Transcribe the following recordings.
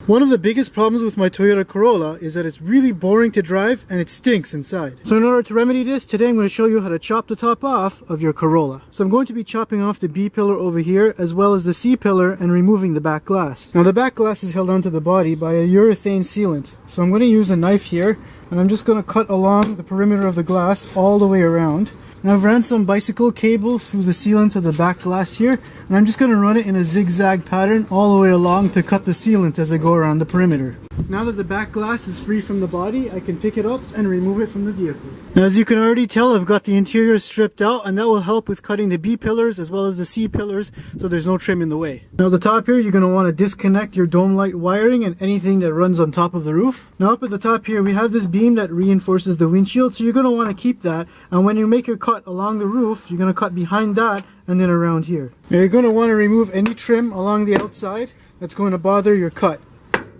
One of the biggest problems with my Toyota Corolla is that it's really boring to drive and it stinks inside. So in order to remedy this, today I'm going to show you how to chop the top off of your Corolla. So I'm going to be chopping off the B pillar over here as well as the C pillar and removing the back glass. Now the back glass is held onto the body by a urethane sealant. So I'm going to use a knife here and I'm just going to cut along the perimeter of the glass all the way around. And I've ran some bicycle cable through the sealant of the back glass here, and I'm just going to run it in a zigzag pattern all the way along to cut the sealant as I go around the perimeter. Now that the back glass is free from the body, I can pick it up and remove it from the vehicle. Now as you can already tell, I've got the interior stripped out, and that will help with cutting the B pillars as well as the C pillars so there's no trim in the way. Now the top here, you're going to want to disconnect your dome light wiring and anything that runs on top of the roof. Now up at the top here, we have this beam that reinforces the windshield, so you're going to want to keep that, and when you make your cut along the roof, you're going to cut behind that and then around here. Now you're going to want to remove any trim along the outside that's going to bother your cut.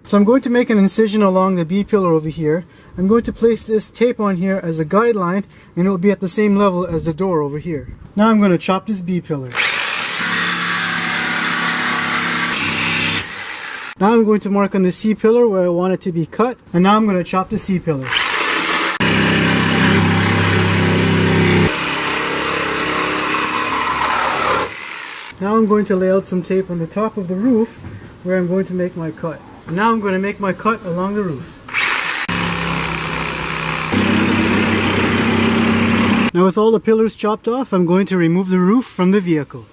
So I'm going to make an incision along the B pillar over here. I'm going to place this tape on here as a guideline, and it will be at the same level as the door over here. Now I'm going to chop this B pillar. Now I'm going to mark on the C pillar where I want it to be cut, and now I'm going to chop the C pillar. Now I'm going to lay out some tape on the top of the roof where I'm going to make my cut. And now I'm going to make my cut along the roof. Now with all the pillars chopped off, I'm going to remove the roof from the vehicle.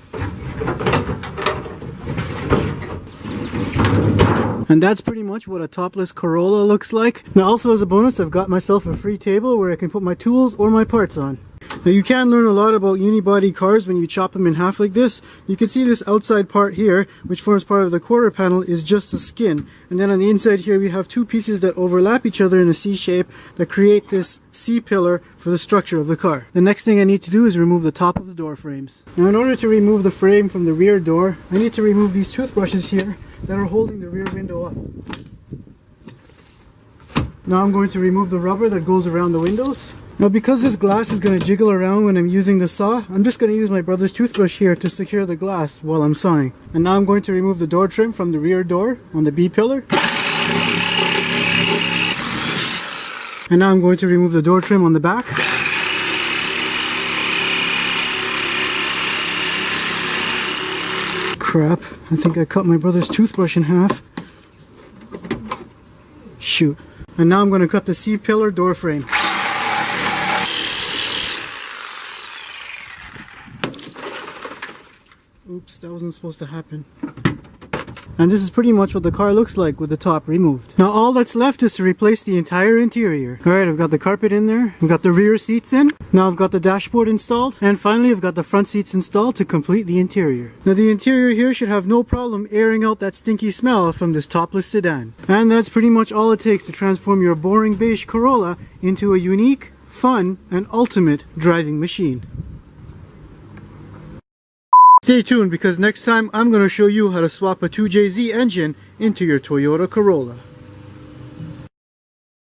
And that's pretty much what a topless Corolla looks like. Now also as a bonus, I've got myself a free table where I can put my tools or my parts on. Now you can learn a lot about unibody cars when you chop them in half like this. You can see this outside part here, which forms part of the quarter panel, is just a skin. And then on the inside here we have two pieces that overlap each other in a C shape that create this C pillar for the structure of the car. The next thing I need to do is remove the top of the door frames. Now in order to remove the frame from the rear door, I need to remove these toothbrushes here that are holding the rear window up. Now I'm going to remove the rubber that goes around the windows. Now because this glass is going to jiggle around when I'm using the saw, I'm just going to use my brother's toothbrush here to secure the glass while I'm sawing. And now I'm going to remove the door trim from the rear door on the B pillar. And now I'm going to remove the door trim on the back. Crap, I think I cut my brother's toothbrush in half. Shoot. And now I'm going to cut the C pillar door frame. Oops, that wasn't supposed to happen. And this is pretty much what the car looks like with the top removed. Now all that's left is to replace the entire interior. Alright, I've got the carpet in there. I've got the rear seats in. Now I've got the dashboard installed. And finally I've got the front seats installed to complete the interior. Now the interior here should have no problem airing out that stinky smell from this topless sedan. And that's pretty much all it takes to transform your boring beige Corolla into a unique, fun, and ultimate driving machine. Stay tuned because next time I'm going to show you how to swap a 2JZ engine into your Toyota Corolla.